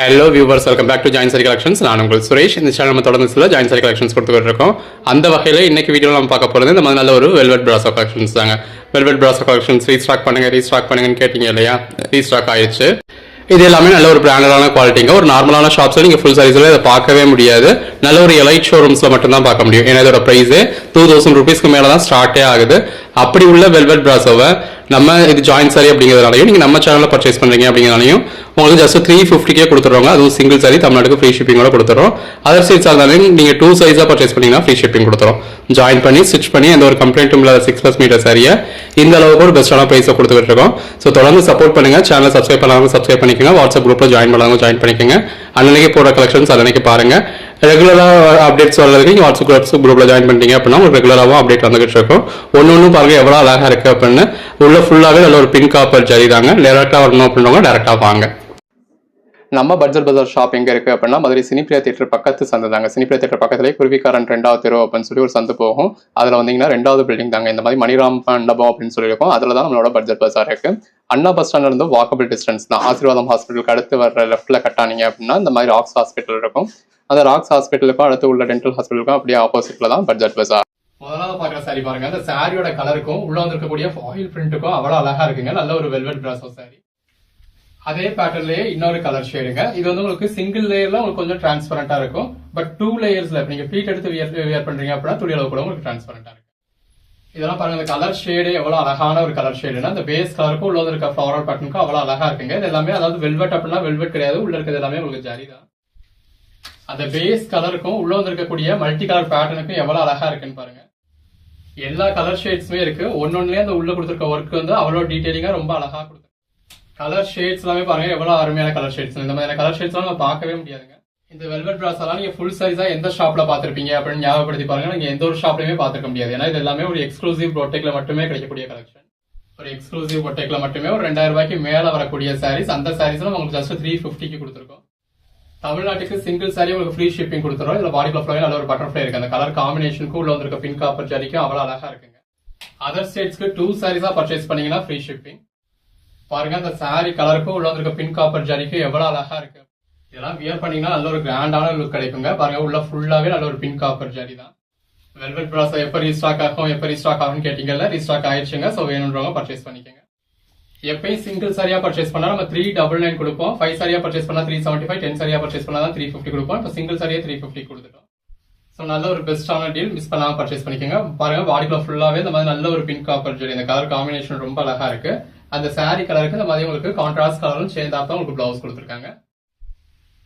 Hello viewers, welcome back to join sari collections. நான் உங்கள் சுரேஷ். இந்த சேனல் நம்ம தொடர்ந்து சில ஜாயின் சாரி கலெக்ஷன்ஸ் கொடுத்துக்கிட்டு இருக்கோம். அந்த வகையில் இன்னைக்கு வீடியோவில் நம்ம பார்க்க போகிறது இந்த மாதிரி நல்ல ஒரு வெல்வெட் பிராசோ கலெக்ஷன்ஸ் தாங்க. வெல்வெட் பிராசோ கலெக்ஷன்ஸ் ரீஸ்டாக் பண்ணுங்கன்னு கேட்டீங்க இல்லையா? ரீஸ்டாக் ஆயிடுச்சு. இது எல்லாமே நல்ல ஒரு பிராண்டடான குவாலிட்டிங்க. ஒரு நார்மலான ஷாப்ஸில் நீங்கள் ஃபுல் சைஸில் இதை பார்க்கவே முடியாது. நல்ல ஒரு எலைட் ஷோரூம்ஸில் மட்டும்தான் பார்க்க முடியும். ஏன்னா இதோட ப்ரைஸே 2000 rupeesக்கு மேலே தான் ஸ்டார்ட்டே ஆகுது. அப்படி உள்ள வெல்வெட் பிராசோவை நம்ம இது ஜாயின் சாரி அப்படிங்கிறதுனாலையும் நீங்கள் நம்ம சேனலில் பர்ச்சேஸ் பண்ணுறீங்க அப்படிங்கிறனாலையும் உங்களுக்கு ஜஸ்ட் 350 கொடுத்துருவாங்க. அதுவும் சிங்கிள் சாரி தமிழ்நாட்டுக்கு ஃப்ரீ ஷிப்பிங்கோட கொடுத்துறோம். அதர் சைட்ஸாக இருந்தாலும் நீங்கள் 2 சைஸாக பர்ச்சேஸ் பண்ணிங்கன்னா ஃப்ரீ ஷிப்பிங் கொடுத்துரும். ஜாயின் பண்ணி ஸ்டிச் பண்ணி எந்த ஒரு கம்ப்ளைண்ட்டும் இல்லாத 6+ மீட்டர் சாரியை இந்த அளவுக்கு ஒரு பெஸ்ட்டான ப்ரைஸை கொடுத்துக்கிட்டு இருக்கோம். ஸோ தொடர்ந்து சப்போர்ட் பண்ணுங்கள். சேனலை சப்ஸ்கிரைப் பண்ணாமல் சப்ஸ்கிரைப் பண்ணிக்கோங்க. வாட்ஸ்அப் குரூப்பில் ஜாயின் பண்ணாமல் ஜாயின் பண்ணிக்கோங்க. அன்னைக்கு போகிற கலெக்ஷன்ஸ் அன்னைக்கு பாருங்கள். ரெகுலராக அப்டேட்ஸ் வர்றதுக்கு நீங்கள் வாட்ஸ்அப் குரூப்பில் ஜாயின் பண்ணிட்டீங்க அப்படின்னா உங்களுக்கு ரெகுலராகவும் அப்டேட் வந்துகிட்டு இருக்கும். ஒன்று பாருங்க எவ்வளோ அழகாக இருக்குது அப்படின்னு. உள்ள ஃபுல்லாகவே நல்ல ஒரு பிங்க் காப்பர் ஜரி தாங்க. டேரெக்டாக வரணும் அப்படின்றவங்க டேரெக்டாக வாங்க. நம்ம பட்ஜெட் பஜார் ஷாப் எங்கே இருக்குது அப்படின்னா மதுரை சினிப்ரியா தியேட்டர் பக்கத்து சந்து தாங்க. சினிப்ரியா தியேட்டர் பக்கத்துலேயே குருவிக்காரன் 2வது தெரு அப்படின்னு சொல்லி ஒரு சந்து போகும். அதில் வந்தீங்கன்னா 2வது பில்டிங் தாங்க. இந்த மாதிரி மணிராம் மண்டபம் அப்படின்னு சொல்லியிருக்கோம். அதில் தான் நம்மளோட பட்ஜெட் பஜார் இருக்குது. அண்ணா பஸ் ஸ்டாண்ட்ல இருந்து வாக்கபிள் டிஸ்டன்ஸ் தான். ஆசீர்வாதம் ஹாஸ்பிட்டலுக்கு அடுத்து வர லெஃப்ட்டில் கட்டானீங்க அப்படின்னா இந்த மாதிரி ராக்ஸ் ஹாஸ்பிட்டல் இருக்கும். அந்த ராக்ஸ் ஹாஸ்பிட்டலுக்கும் அடுத்து உள்ள டென்டல் ஹாஸ்பிட்டலுக்கும் அப்படியே ஆப்போசிட்ல தான் பட்ஜெட் பஜார். முதலாவது பாக்குற சாரி பாருங்க. அந்த சாரியோட கலருக்கும் உள்ள வந்திருக்கக்கூடிய ஃபாயில் பிரிண்ட்டுக்கும் அவ்வளவு அழகா இருக்குங்க. நல்ல ஒரு வெல்வெட் பிராசோ சாரி. அதே பேட்டர்ன்லயே இன்னொரு கலர் ஷேடுங்க. இது வந்து உங்களுக்கு சிங்கிள் லேயர்ல உங்களுக்கு கொஞ்சம் டிரான்ஸ்பரண்டா இருக்கும். பட் 2 லேயர்ஸ்ல நீங்க ப்ளீட் எடுத்து வியர் பண்றீங்க அப்படின்னா துணி அளவு கூட உங்களுக்கு டிரான்ஸ்பரண்டா இருக்கு. இதெல்லாம் பாருங்க. இந்த கலர் ஷேடு எவ்வளவு அழகான ஒரு கலர் ஷேடுனா அந்த பேஸ் கலருக்கும் உள்ள இருக்க ஃபிளோரல் பேட்டர்னுக்கும் அவ்வளவு அழகா இருக்குங்க. இது எல்லாமே அதாவது வெல்வெட் அப்படின்னா வெல்வெட் கிடையாது. உள்ள இருக்கிறது எல்லாமே உங்களுக்கு ஜரி தான். அந்த பேஸ் கலருக்கும் உள்ள வந்திருக்கக்கூடிய மல்டி கலர் பேட்டர்னுக்கும் எவ்வளவு அழகா இருக்குன்னு பாருங்க. எல்லா கலர் ஷேட்ஸுமே இருக்கு. ஒன்னொன்னுலயே அந்த உள்ள கொடுத்துருக்க ஒர்க் வந்து அவ்வளவு டீடைலிங்கா ரொம்ப அழகா கொடுத்துருக்கு. கலர் ஷேட்ஸ் எல்லாமே பாருங்க எவ்வளவு அருமையான கலர் ஷேட்ஸ். இந்த மாதிரி கலர் ஷேட்ஸ் எல்லாம் நம்ம பார்க்கவே முடியாதுங்க. இந்த வெல்வெட் பிராஸ் எல்லாம் நீங்க ஃபுல் சைஸா எந்த ஷாப்ல பாத்திருப்பீங்க அப்படின்னு ஞாபகப்படுத்தி பாருங்க. நீங்க எந்த ஒரு ஷாப்லயுமே பாத்துக்க முடியாது. ஏன்னா இது எல்லாமே ஒரு எக்ஸ்க்ளூசிவ் பொட்டேக்ல மட்டுமே கிடைக்கக்கூடிய கலெக்ஷன். ஒரு எக்ஸ்க்ளூசிவ் பொட்டேக்ல மட்டுமே ஒரு 2000 ரூபாய்க்கு மேல வரக்கூடிய சாரீஸ். அந்த சாரீஸ்ல உங்களுக்கு ஜஸ்ட் 350 கொடுத்துருக்கோம். தமிழ்நாட்டுக்கு சிங்கிள் சாரி உங்களுக்கு ஃப்ரீ ஷிப்பிங் கொடுத்துரும். இதுல பாடி ஃபிளவர் நல்ல ஒரு பட்டர்ஃபிளை இருக்கு. அந்த கலர் காம்பினேஷனுக்கு உள்ள வந்திருக்க பிங்க் காப்பர் ஜரிக்கும் அவ்வளவு அழகா இருக்குங்க. அதர் ஸ்டேட்ஸ்க்கு 2 சாரீஸா பர்ச்சேஸ் பண்ணீங்கன்னா ஃப்ரீ ஷிப்பிங். பாருங்க அந்த சாரி கலருக்கும் உள்ள வந்திருக்க பிங்க் காப்பர் ஜரிக்கு எவ்வளவு அழகா இருக்கு. இதெல்லாம் வியர் பண்ணீங்கன்னா நல்ல ஒரு கிராண்டான லுக் கிடைக்குங்க. பாருங்க உள்ள ஃபுல்லாவே நல்ல ஒரு பிங்க் காப்பர் ஜரி தான். வெல்வெட் பிராஸ் எப்ப ரீஸ்டாக் ஆகும்னு கேட்டீங்கல்ல, ரீஸ்டாக் ஆயிடுச்சுங்க. சோ வேணும்ன்றவங்க பர்ச்சேஸ் பண்ணிக்கோங்க. எப்பயும் சிங்கிள் சாரியா பர்ச்சேஸ் பண்ணா நம்ம 399 கொடுப்போம். 5 சாரியா பர்ச்சேஸ் பண்ணா 375, 10 சாரியா பர்ச்சேஸ் பண்ணா 350 கொடுப்போம். இப்போ சிங்கிள் சாரியா 350 கொடுத்துட்டோம். ஸோ நல்ல ஒரு பெஸ்டான டீல். மிஸ் பண்ணாம பர்ச்சேஸ் பண்ணிக்கோங்க. பாருங்க பாடிக்குள்ள ஃபுல்லாவே இந்த மாதிரி நல்ல ஒரு பிங்க் காப்பர் ஜரி. இந்த கலர் காம்பினேஷன் ரொம்ப அழகா இருக்கு. அந்த சாரி கலருக்கு இந்த மாதிரி உங்களுக்கு கான்ட்ராஸ்ட் கலரும் சேர்ந்தாப்ப உங்களுக்கு பிளவுஸ் கொடுத்துருக்காங்க.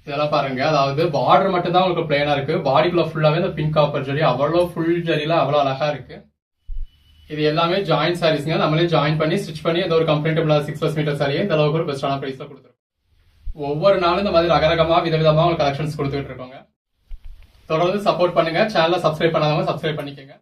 இதெல்லாம் பாருங்க. அதாவது பார்டர் மட்டும் தான் உங்களுக்கு பிளேனா இருக்கு. பாடிக்குள்ள ஃபுல்லாவே இந்த பிங்க் காப்பர் ஜரி அவ்வளவு ஃபுல் ஜரியில அவ்வளவு அழகா இருக்கு. இது எல்லாமே ஜாயின் சாரீஸ்ங்க. நம்மளே ஜாயின் பண்ணி ஸ்டிச் பண்ணி அந்த ஒரு கம்ஃபர்டபிளா 6+ மீட்டர் சாரியை இந்த அளவுக்கு ஒரு பெஸ்டான பிரைஸ்ல கொடுத்துருக்கோம். ஒவ்வொரு நாளும் இந்த மாதிரி ரகரகமா விதவிதமா உங்களுக்கு கலெக்ஷன்ஸ் கொடுத்துட்டு இருக்கோங்க. தொடர்ந்து சப்போர்ட் பண்ணுங்க. சேனலை சப்ஸ்கிரைப் பண்ணாதவங்க சப்ஸ்கிரைப் பண்ணிக்கோங்க.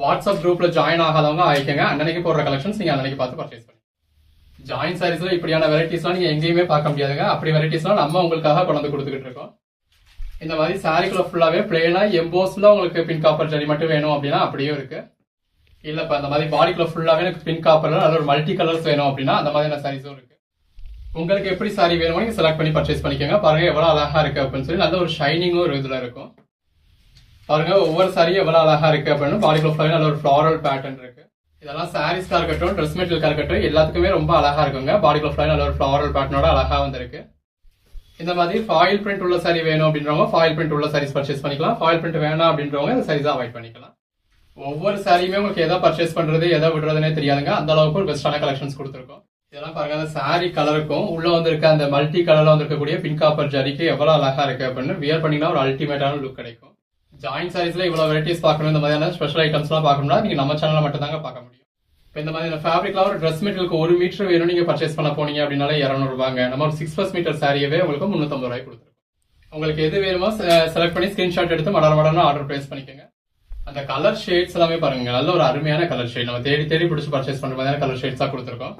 வாட்ஸ்அப் குரூப்ல ஜாயின் ஆகாதவங்க ஆயிக்கங்க. அன்னைக்கு போடுற கலெக்ஷன்ஸ் நீங்க அன்னைக்கு பார்த்து பர்ச்சேஸ் பண்ணுங்க. ஜாயின் சாரீஸ்ல இப்படியான வெரைட்டிஸ்லாம் நீங்க எங்கேயுமே பார்க்க முடியாதுங்க. அப்படி வெரைட்டிஸ்லாம் நம்ம உங்களுக்காக கொண்டு வந்து கொடுத்துக்கிட்டு இருக்கோம். இந்த மாதிரி சாரிக்குள்ள ஃபுல்லாவே பிளேனா எம்போஸ்ல உங்களுக்கு பிங்க் காப்பர் ஜரி மட்டும் வேணும் அப்படின்னா அப்படியே இருக்கு. இல்ல இப்ப அந்த மாதிரி பாடிக்குள்ள ஃபுல்லாவே எனக்கு பிங்க் காப்பர்ல நல்ல ஒரு மல்டி கலர்ஸ் வேணும் அப்படின்னா அந்த மாதிரியான சாரீஸும் இருக்கு. உங்களுக்கு எப்படி சாரி வேணுமோ நீங்க செலக்ட் பண்ணி பர்ச்சேஸ் பண்ணிக்கோங்க. பாருங்க எவ்வளவு அழகா இருக்கு அப்படின்னு சொல்லி நல்ல ஒரு ஷைனிங்கும் ஒரு இதுல இருக்கும். பாருங்க ஒவ்வொரு சாரியும் எவ்வளவு அழகா இருக்கு அப்படின்னு. பாடிக்குள்ள ஃபுல்லாவே நல்ல ஒரு ஃபிளாரல் பேட்டர்ன் இருக்கு. இதெல்லாம் சாரீஸ்க்கா இருக்கட்டும், ட்ரெஸ் மெட்டீரியல்கா இருக்கட்டும், எல்லாத்துக்குமே ரொம்ப அழகா இருக்குங்க. பாடிக்குள்ள ஃபுல்லாவே நல்ல ஒரு ஃபிளாரல் பேட்டர்னோட அழகா வந்திருக்கு. இந்த மாதிரி ஃபாயில் பிரிண்ட் உள்ள சாரி வேணும் அப்படின்றவங்க ஃபாயில் பிரிண்ட் உள்ள சாரீஸ் பர்ச்சேஸ் பண்ணிக்கலாம். ஃபாயில் பிரிண்ட் வேணாம் அப்படின்றவங்க இந்த சாரீஸா அவாய்ட் பண்ணிக்கலாம். ஒவ்வொரு சாரியுமே உங்களுக்கு எதை பர்ச்சேஸ் பண்றது எதை விடுறதுனே தெரியாதுங்க. அந்த அளவுக்கு ஒரு பெஸ்டான கலெக்ஷன்ஸ் கொடுத்துருக்கோம். இதெல்லாம் பாருங்க. அந்த சாரி கலருக்கும் உள்ள வந்திருக்க அந்த மல்டி கலர்ல வந்திருக்கக்கூடிய பிங்க் காப்பர் ஜரிக்கு எவ்வளவு அழகா இருக்கு அப்படின்னு வியர் பண்ணீங்கன்னா ஒரு அல்டிமேட்டான லுக் கிடைக்கும். ஜாயின் சாரீஸ்ல இவ்வளவு வெரைட்டிஸ் பார்க்கணும், இந்த மாதிரியான ஸ்பெஷல் ஐட்டம்ஸ் எல்லாம் பார்க்கணும்னா நீங்க நம்ம சேனல்ல மட்டும் தாங்க பார்க்க முடியும். இப்போ இந்த மாதிரி ஃபேப்ரிக்ல ஒரு ட்ரெஸ் மெட்டீரியலுக்கு 1 மீட்டர் வேணும் நீங்க பர்ச்சேஸ் பண்ண போனீங்க அப்படின்னாலே 200 ரூபாங்க. நம்ம ஒரு 6+ மீட்டர் சாரியவே உங்களுக்கு 350 ரூபாய் கொடுத்துருக்கோம். உங்களுக்கு எது வேணுமோ செலக்ட் பண்ணி ஸ்கிரீன்ஷாட் எடுத்து மடன ஆர்டர் பிளேஸ் பண்ணிக்கோங்க. அந்த கலர் ஷேட்ஸ் எல்லாமே பாருங்க நல்ல ஒரு அருமையான கலர் ஷேட். நம்ம தேடி பிடிச்சி பர்ச்சேஸ் பண்ற மாதிரியான கலர் ஷேட்ஸா கொடுத்துருக்கோம்.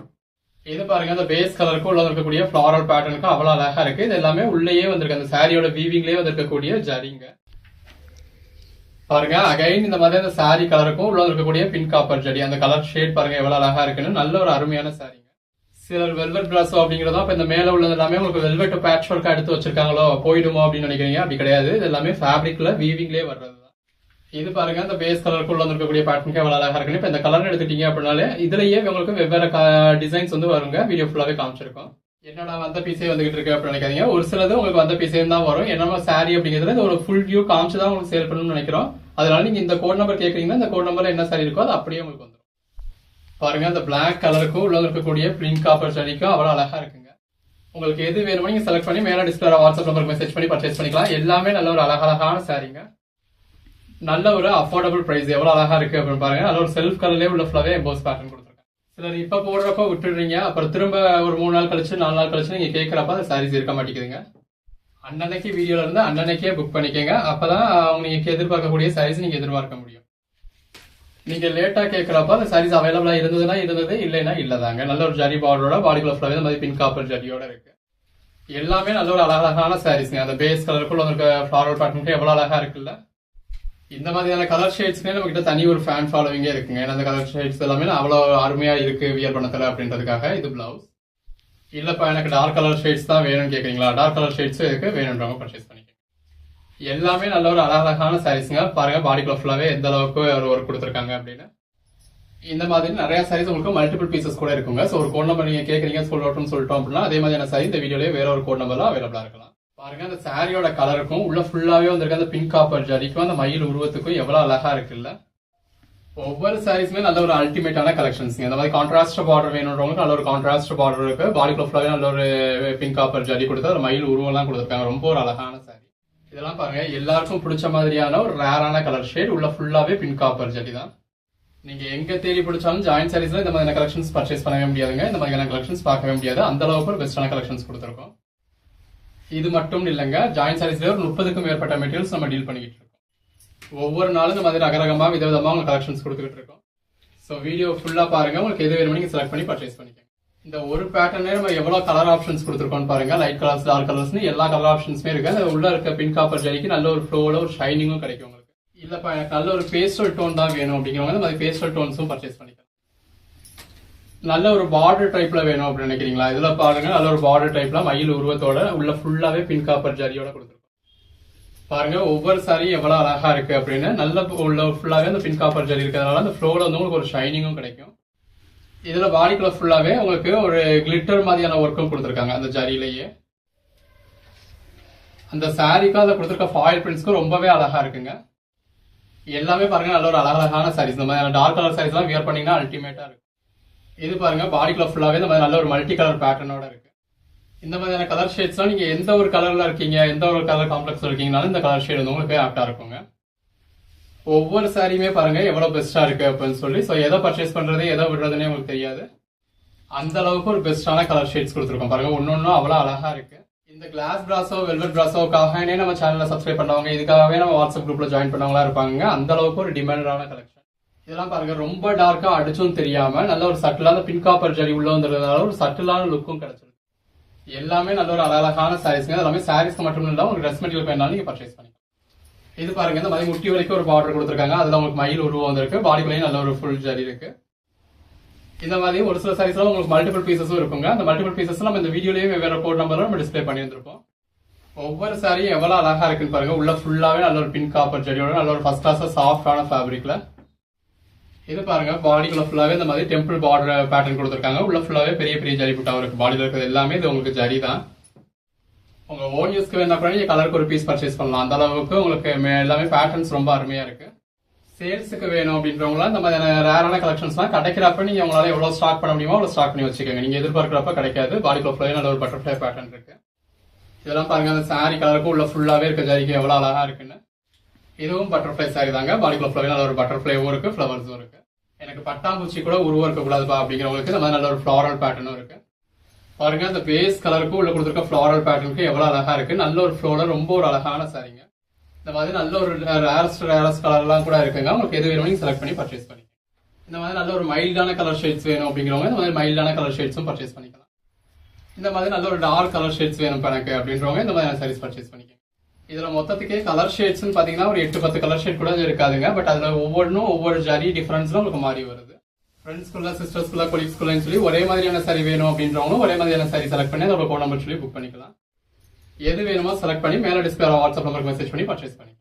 இது பாருங்க அந்த பேஸ் கலருக்கும் உள்ள இருக்கக்கூடிய ஃபிளாரல் பேட்டர்னுக்கும் அவ்வளவு அழகா இருக்கு. இது எல்லாமே உள்ளேயே வந்திருக்கு. அந்த சாரியோட வீவிங்லயே வந்திருக்கக்கூடிய ஜரிங்க. பாருங்க அகைன் இந்த மாதிரி அந்த சாரி கலருக்கும் உள்ள இருக்கக்கூடிய பிங்க் காப்பர் ஜரி அந்த கலர் ஷேட் பாருங்க எவ்வளவு அழகா இருக்குன்னு. நல்ல ஒரு அருமையான சாரிங்க. சிலர் வெல்வெட் பிராசோ அப்படிங்கறதா இப்ப இந்த மேல உள்ளது எல்லாமே உங்களுக்கு வெல்வெட் பேட்ச் ஒர்க்கா எடுத்து வச்சிருக்காங்களோ போயிடுமோ அப்படின்னு நினைக்கிறீங்க. அப்படி கிடையாது. இது எல்லாமே ஃபேப்ரிக்ல வீவிங்லேயே வர்றதுதான். இது பாருங்க இந்த பேஸ் கலருக்குள்ள இருக்கக்கூடிய பேட்டர்னுக்கு எவ்வளவு அழகா இருக்குன்னு. இப்ப இந்த கலர் எடுத்துட்டீங்க அப்படின்னாலே இதுலயே உங்களுக்கு வெவ்வேறு டிசைன்ஸ் வந்து வருங்க. வீடியோ ஃபுல்லாவே காமிச்சிருக்கோம். என்னடா வந்த பீஸே வந்துகிட்டு இருக்கு அப்படின்னு நினைக்காதீங்க. ஒரு சிலது உங்களுக்கு வந்த பீஸே தான் வரும். என்னமா சாரி அப்படிங்கிறது ஒரு ஃபுல் வியூ காமிச்சுதான் உங்களுக்கு சேல் பண்ணணும்னு நினைக்கிறோம். அதனால நீங்க இந்த கோட் நம்பர் கேட்கறீங்கன்னா இந்த கோட் நம்பர்ல என்ன சாரி இருக்கோ அது அப்படியே உங்களுக்கு வந்துடும். பாருங்க இந்த பிளாக் கலருக்கும் உள்ள இருக்கக்கூடிய பிங்க் காப்பர் ஜரிக்கும் அவ்வளவு அழகா இருக்குங்க. உங்களுக்கு எது வேணுமோ நீங்க செலக்ட் பண்ணி மேல டிஸ்பிளே வாட்ஸ்அப் நம்பருக்கு மெசேஜ் பண்ணி பர்ச்சேஸ் பண்ணிக்கலாம். எல்லாமே நல்ல ஒரு அழகழகான சாரிங்க. நல்ல ஒரு அஃபோர்டபுள் பிரைஸ். எவ்வளவு அழகா இருக்கு அப்படின்னு பாருங்க. நல்ல ஒரு செல்ஃப் கலர்லயே உள்ள ஃபுல்லாவே எம்போஸ் பேட்டர்ன் கொடுத்துருக்காங்க. சிலர் இப்ப போடுறப்ப விட்டுடுறீங்க. அப்புறம் திரும்ப ஒரு 3 நாள் கழிச்சு 4 நாள் கழிச்சு நீங்க கேட்கறப்ப அந்த சாரீஸ் இருக்க மாட்டேங்குதுங்க. அன்னன்னைக்கு வீடியோல இருந்து அன்னன்னைக்கே புக் பண்ணிக்கங்க. அப்பதான் நீங்க எதிர்பார்க்கக்கூடிய சாரீஸ் நீங்க எதிர்பார்க்க முடியும். நீங்க லேட்டா கேட்கறப்ப அந்த சாரீஸ் அவைலபிளா இருந்ததுன்னா இருந்தது, இல்லைன்னா இல்லதாங்க. நல்ல ஒரு ஜரி பார்டரோட பாடிக்குள்ள ஃபுல்லாவே இந்த மாதிரி பிங்க் காப்பர் ஜரியோட இருக்கு. எல்லாமே நல்ல ஒரு அழகான சாரீஸ்ங்க. அந்த பேஸ் கலருக்குள்ள இருக்க ஃபிளாரல் பேட்டர்னுக்கு எவ்வளவு அழகா இருக்குல்ல. இந்த மாதிரியான கலர் ஷேட்ஸ்க்கு நம்ம கிட்ட தனி ஒரு ஃபேன் ஃபாலோவிங்கே இருக்குங்க. ஏன்னா அந்த கலர் ஷேட்ஸ் எல்லாமே அவ்வளவு அருமையா இருக்கு வியர் பண்ணத்துல அப்படின்றதுக்காக. இது பிளவுஸ். இல்லப்பா எனக்கு டார்க் கலர் ஷேட்ஸ் தான் வேணும்னு கேக்குறீங்களா? டார்க் கலர் ஷேட்ஸ் இருக்கு, வேணும்ன்றவங்க பர்ச்சேஸ் பண்ணிக்கோங்க. எல்லாமே நல்ல ஒரு அழகான சாரீஸ்ங்க. பாருங்க பாடிக்குள்ள ஃபுல்லாவே எந்த அளவுக்கு ஒரு ஒர்க் கொடுத்துருக்காங்க அப்படின்னு. இந்த மாதிரி நிறைய சாரீஸ் உங்களுக்கு மல்டிபிள் பீசஸ் கூட இருக்குங்க. ஸோ ஒரு கோட் நம்பர் நீங்க கேட்கறீங்க சொல்லிட்டோம் அப்படின்னா அதே மாதிரியான சாரி இந்த வீடியோலயே வேற ஒரு கோட் நம்பர்ல அவைலபிளா இருக்கலாம். பாருங்க அந்த சாரியோட கலருக்கும் உள்ள ஃபுல்லாவே வந்திருக்க அந்த பிங்க் காப்பர் ஜரிக்கும் அந்த மயில் உருவத்துக்கும் எவ்வளவு அழகா இருக்குல்ல. ஒவ்வொரு சாரீஸுமே நல்ல ஒரு அல்டிமேட்டான கலெக்ஷன்ஸ். இந்த மாதிரி கான்ட்ராஸ்ட் பார்டர் வேணும்ன்றவங்களுக்கு நல்ல ஒரு கான்ட்ராஸ்ட் பார்டர் இருக்கு. பாடிக்குள்ள ஃபுல்லாவே நல்ல ஒரு பிங்க் காப்பர் ஜரி கொடுத்து அந்த மயில் உருவம் எல்லாம் கொடுத்துருக்காங்க. ரொம்ப ஒரு அழகான சாரி. இதெல்லாம் பாருங்க எல்லாருக்கும் பிடிச்ச மாதிரியான ஒரு ரேரான கலர் ஷேட். உள்ள ஃபுல்லாவே பிங்க் காப்பர் ஜரி தான். நீங்க எங்க தேடி பிடிச்சாலும் ஜாயின்ட் சாரீஸ்ல இந்த மாதிரியான கலெக்ஷன்ஸ் பர்ச்சேஸ் பண்ணவே முடியாதுங்க. இந்த மாதிரியான கலெக்ஷன்ஸ் பார்க்கவே முடியாது. அந்த அளவுக்கு ஒரு பெஸ்டான கலெக்ஷன்ஸ் கொடுத்துருக்கோம். இது மட்டும் இல்லைங்க, ஜாயின்ட் சாரீஸ்ல ஒரு 30க்கும் மேற்பட்ட மெட்டீரியல்ஸ் நம்ம டீல் பண்ணிக்கிட்டு இருக்கோம். ஒவ்வொரு நாளும் இந்த மாதிரி ரகரகமா விதவிதமா உங்களுக்கு கலெக்ஷன்ஸ் கொடுத்துக்கிட்டு இருக்கோம். ஸோ வீடியோ ஃபுல்லா பாருங்க. உங்களுக்கு எது வேணுமோ நீங்க செலக்ட் பண்ணி பர்ச்சேஸ் பண்ணிக்கோங்க. இந்த ஒரு பேட்டர்னே நம்ம எவ்வளவு கலர் ஆப்ஷன்ஸ் கொடுத்துருக்கோம் பாருங்க. லைட் கலர்ஸ், டார்க் கலர்ஸ்னு எல்லா கலர் ஆப்ஷன்ஸுமே இருக்கு. அது உள்ள இருக்க பிங்க் காப்பர் ஜரிக்கு நல்ல ஒரு ஃப்ளோல ஒரு ஷைனிங்கும் கிடைக்கும் உங்களுக்கு. இல்லப்பா எனக்கு நல்ல ஒரு பேஸ்டல் டோன் தான் வேணும் அப்படிங்கிறவங்க இந்த மாதிரி பேஸ்டல் டோன்ஸும் பர்ச்சேஸ் பண்ணிக்கலாம். நல்ல ஒரு பார்டர் டைப்ல வேணும் அப்படின்னு நினைக்கிறீங்களா? இதுல பாருங்க நல்ல ஒரு பார்டர் டைப்ல மயில் உருவத்தோட உள்ள ஃபுல்லாவே பிங்க் காப்பர் ஜரியோட கொடுத்துருக்கோம். பாருங்க ஒவ்வொரு சாரியும் எவ்வளவு அழகா இருக்கு அப்படின்னு. நல்ல உள்ள ஃபுல்லாவே அந்த பிங்க் காப்பர் ஜரி இருக்கிறதுனால அந்த ஃப்ளோல வந்து உங்களுக்கு ஒரு ஷைனிங்கும் கிடைக்கும். இதுல பாடிக்குள்ள ஃபுல்லாவே உங்களுக்கு ஒரு கிளிட்டர் மாதிரியான ஒர்க்கும் கொடுத்துருக்காங்க அந்த ஜரியிலேயே. அந்த சாரிக்கும் அதை கொடுத்துருக்க ஃபாயில் பிரிண்ட்ஸ்க்கும் ரொம்பவே அழகா இருக்குங்க. எல்லாமே பாருங்க நல்ல ஒரு அழகான சாரீஸ். இந்த மாதிரி டார்க் கலர் சாரீஸ் எல்லாம் வியர் பண்ணீங்கன்னா அல்டிமேட்டா இருக்கும். இது பாருங்க பாடிக்குள்ள ஃபுல்லாவே இந்த மாதிரி நல்ல ஒரு மல்டி கலர் பேட்டர்னோட இருக்கு. இந்த மாதிரியான கலர் ஷேட்ஸ் நீங்க எந்த ஒரு கலர்ல இருக்கீங்க, எந்த ஒரு கலர் காம்ப்ளெக்ஸ்ல இருக்கீங்கனாலும் இந்த கலர் ஷேட் வந்து உங்களுக்கு ஆப்டா இருக்குங்க. ஒவ்வொரு சாரியுமே பாருங்க எவ்வளவு பெஸ்டா இருக்கு அப்படின்னு சொல்லி. ஸோ எதை பர்ச்சேஸ் பண்றது எதை விடுறதுன்னே உங்களுக்கு தெரியாது. அந்த அளவுக்கு ஒரு பெஸ்டான கலர் ஷேட்ஸ் கொடுத்துருக்கோம் பாருங்க. ஒன்னொன்னும் அவ்வளவு அழகா இருக்கு. இந்த கிளாஸ் பிராசோ வெல்வெட் பிராசோக்காகவே நம்ம சேனல்ல சப்ஸ்கிரைப் பண்ணவங்க, இதுக்காகவே நம்ம வாட்ஸ்அப் குரூப்ல ஜாயின் பண்ணவங்களா இருப்பாங்க. அந்த அளவுக்கு ஒரு டிமாண்டான கலெக்ஷன். இதெல்லாம் பாருங்க ரொம்ப டார்க்கா அடிச்சும் தெரியாம நல்ல ஒரு சட்டிலான பிங்க் காப்பர் ஜரி உள்ள வந்துறதுனால ஒரு சட்டிலான லுக்கும் கிடைச்சிருக்கு. எல்லாமே நல்ல ஒரு அழகான சாரீஸ்ங்க. எல்லாமே சாரீஸ்க்கு மட்டும் இல்ல, உங்களுக்கு ட்ரெஸ் மெட்டீரியல் வேணாலும் நீங்க பர்ச்சேஸ் பண்ணிக்கலாம். இது பாருங்க இந்த மாதிரி முட்டி வரைக்கும் ஒரு பார்டர் கொடுத்துருக்காங்க. அதுல உங்களுக்கு மயில் உருவம் வந்திருக்கு. பாடிக்குள்ளேயும் நல்ல ஒரு ஃபுல் ஜரி இருக்கு. இந்த மாதிரி ஒரு சில சாரீஸ்ல உங்களுக்கு மல்டிபிள் பீசஸும் இருக்குங்க. அந்த மல்டிபிள் பீசஸ் நம்ம இந்த வீடியோலயே வேற கோட் நம்பர்ல நம்ம டிஸ்பிளே பண்ணி வந்திருப்போம். ஒவ்வொரு சாரியும் எவ்வளவு அழகா இருக்குன்னு பாருங்க. உள்ள ஃபுல்லாவே நல்ல ஒரு பிங்க் காப்பர் ஜரியோட நல்ல ஒரு ஃபர்ஸ்ட் கிளாஸ் சாஃப்டான ஃபேப்ரிக்ல. இது பாருங்க பாடிக்குள்ள ஃபுல்லாவே இந்த மாதிரி டெம்பிள் பார்டர் பேட்டர்ன் கொடுத்துருக்காங்க. உள்ள ஃபுல்லாவே பெரிய பெரிய ஜரி புட்டாவும் இருக்கு. பாடியில இருக்கிறது எல்லாமே இது உங்களுக்கு ஜரி தான். உங்க ஓன் யூஸ்க்கு வேணா கூட நீங்க கலருக்கு ஒரு பீஸ் பர்ச்சேஸ் பண்ணலாம். அந்த அளவுக்கு உங்களுக்கு எல்லாமே பேட்டர்ன்ஸ் ரொம்ப அருமையா இருக்கு. சேல்ஸுக்கு வேணும் அப்படின்றவங்களாம் இந்த மாதிரி ரேரான கலெக்ஷன்ஸ்லாம் கிடைக்கிறப்ப நீங்க உங்களால எவ்வளவு ஸ்டாக் பண்ண முடியுமோ அவ்வளவு ஸ்டாக் பண்ணி வச்சுக்கோங்க. நீங்க எதிர்பார்க்கிறப்ப கிடைக்காது. பாடிக்குள்ள ஃபுல்லாவே நல்ல ஒரு பட்டர்ஃபிளை பேட்டர்ன் இருக்கு. இதெல்லாம் பாருங்க அந்த சாரி கலருக்கு உள்ள ஃபுல்லாவே இருக்க ஜரிக்கு எவ்வளவு அழகா இருக்குன்னு. இதுவும் பட்டர்ஃபிளை சாரி தாங்க. பாடிக்குள்ள ஃபுல்லாவே நல்ல ஒரு பட்டர்ஃபிளைவும் இருக்கு, ஃபிளவர்ஸும் இருக்கு. எனக்கு பட்டாம்பூச்சி கூட உருவம் இருக்கக்கூடாதுப்பா அப்படிங்கிறவங்களுக்கு இந்த மாதிரி நல்ல ஒரு ஃபிளாரல் பேட்டர்னும் இருக்கு. பாருங்க அந்த பேஸ் கலருக்கு உள்ள கொடுத்துருக்க ஃபிளாரல் பேட்டர்னுக்கு எவ்வளவு அழகா இருக்கு. நல்ல ஒரு ஃப்ளோல ரொம்ப ஒரு அழகான சாரிங்க. இந்த மாதிரி நல்ல ஒரு ரேரஸ்ட் கலர் எல்லாம் கூட இருக்குங்க. உங்களுக்கு எது வேணும் செலக்ட் பண்ணி பர்ச்சேஸ் பண்ணிக்கலாம். இந்த மாதிரி நல்ல ஒரு மைல்டான கலர் ஷேட்ஸ் வேணும் அப்படிங்கிறவங்க இந்த மாதிரி மைல்டான கலர் ஷேட்ஸும் பர்ச்சேஸ் பண்ணிக்கலாம். இந்த மாதிரி நல்ல ஒரு டார்க் கலர் ஷேட்ஸ் வேணும் எனக்கு அப்படின்றவங்க இந்த மாதிரி சாரீஸ் பர்ச்சேஸ் பண்ணிக்கலாம். இதுல மொத்தத்துக்கே கலர் ஷேட்ஸ் பாத்தீங்கன்னா ஒரு 8-10 கலர் ஷேட் கூட இருக்காதுங்க. பட் அதுல ஒவ்வொன்றும் ஒவ்வொரு ஜரி டிஃபரன்ஸ்ல உங்களுக்கு மாறி வருது. ஃப்ரெண்ட்ஸ்குள்ள சிஸ்டர்ஸ்குள்ள கொலீக்ஸ்குள்ளன்னு சொல்லி ஒரே மாதிரியான சாரி வேணும் அப்படின்றவங்களும் ஒரே மாதிரியான சாரி செலக்ட் பண்ணி அதோட கோட் நம்பர் சொல்லி புக் பண்ணிக்கலாம். எது வேணுமோ செலக்ட் பண்ணி மேல டிஸ்பிளே வாட்ஸ்அப் நம்பருக்கு மெசேஜ் பண்ணி பர்ச்சேஸ் பண்ணி